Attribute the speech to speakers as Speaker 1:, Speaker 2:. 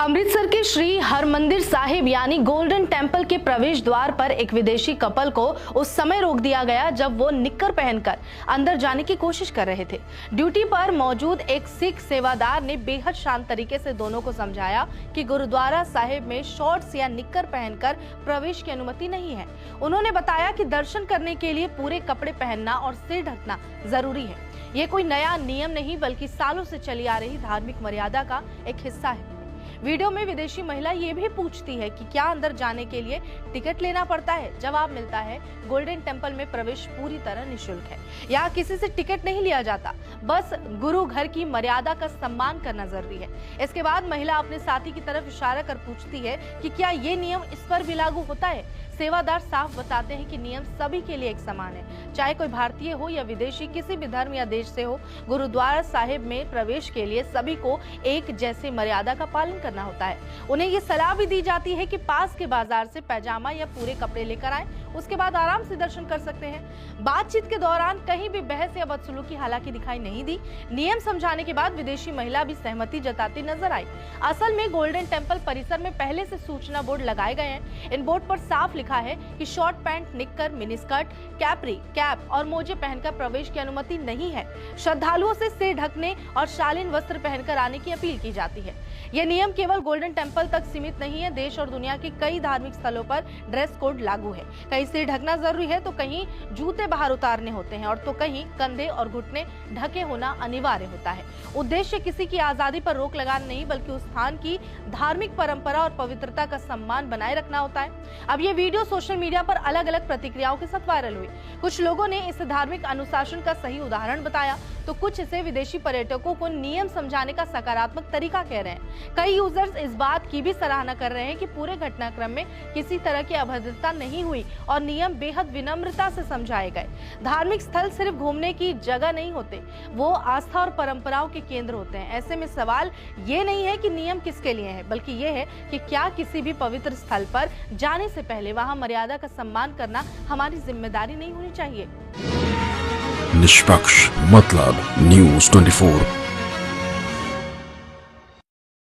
Speaker 1: अमृतसर के श्री हरमंदिर साहिब यानी golden temple के प्रवेश द्वार पर एक विदेशी कपल को उस समय रोक दिया गया जब वो निक्कर पहनकर अंदर जाने की कोशिश कर रहे थे। ड्यूटी पर मौजूद एक सिख सेवादार ने बेहद शांत तरीके से दोनों को समझाया कि गुरुद्वारा साहिब में शॉर्ट्स या निक्कर पहनकर प्रवेश की अनुमति नहीं है। उन्होंने बताया कि दर्शन करने के लिए पूरे कपड़े पहनना और सिर ढकना जरूरी है। ये कोई नया नियम नहीं बल्कि सालों से चली आ रही धार्मिक मर्यादा का एक हिस्सा है। वीडियो में विदेशी महिला ये भी पूछती है कि क्या अंदर जाने के लिए टिकट लेना पड़ता है। जवाब मिलता है, गोल्डन टेम्पल में प्रवेश पूरी तरह निःशुल्क है। यहाँ किसी से टिकट नहीं लिया जाता, बस गुरु घर की मर्यादा का सम्मान करना जरूरी है। इसके बाद महिला अपने साथी की तरफ इशारा कर पूछती है कि क्या ये नियम इस पर भी लागू होता है। सेवादार साफ बताते हैं कि नियम सभी के लिए एक समान है, चाहे कोई भारतीय हो या विदेशी, किसी भी धर्म या देश से हो। गुरुद्वारा साहिब में प्रवेश के लिए सभी को एक जैसे मर्यादा का पालन करना होता है। उन्हें ये सलाह भी दी जाती है कि पास के बाजार से पैजामा या पूरे कपड़े लेकर आएं, उसके बाद आराम से दर्शन कर सकते हैं। बातचीत के दौरान कहीं भी बहस या बदसलूकी हालांकि दिखाई नहीं दी। नियम समझाने के बाद विदेशी महिला भी सहमति जताती नजर आई। असल में गोल्डन टेम्पल परिसर में पहले से सूचना बोर्ड लगाए गए हैं। इन बोर्ड पर साफ लिखा है कि शॉर्ट पैंट, निक्कर, मिनी स्कर्ट, कैप्री, कैप और मोजे पहनकर प्रवेश की अनुमति नहीं है। श्रद्धालुओं से सिर ढकने और शालीन वस्त्र पहनकर आने की अपील की जाती है। यह नियम केवल गोल्डन टेम्पल तक सीमित नहीं है। देश और दुनिया के कई धार्मिक स्थलों पर ड्रेस कोड लागू है। कहीं सिर ढकना जरूरी है तो कहीं जूते बाहर उतारने होते हैं और तो कहीं कंधे और घुटने ढके होना अनिवार्य होता है। उद्देश्य किसी की आजादी पर रोक लगाना नहीं बल्कि उस स्थान की धार्मिक परंपरा और पवित्रता का सम्मान बनाए रखना होता है। अब ये वीडियो सोशल मीडिया पर अलग अलग प्रतिक्रियाओं के साथ वायरल हुई। कुछ लोगों ने इसे धार्मिक अनुशासन का सही उदाहरण बताया तो कुछ इसे विदेशी पर्यटकों को नियम समझाने का सकारात्मक तरीका कह रहे हैं। कई यूजर्स इस बात की भी सराहना कर रहे हैं कि पूरे घटनाक्रम में किसी तरह की अभद्रता नहीं हुई और नियम बेहद विनम्रता से समझाए गए। धार्मिक स्थल सिर्फ घूमने की जगह नहीं होते, वो आस्था और परंपराओं के केंद्र होते हैं। ऐसे में सवाल ये नहीं है कि नियम किसके लिए है, बल्कि ये है कि क्या किसी भी पवित्र स्थल पर जाने से पहले वहां मर्यादा का सम्मान करना हमारी जिम्मेदारी नहीं होनी चाहिए।
Speaker 2: निष्पक्ष मतलब न्यूज़ 24।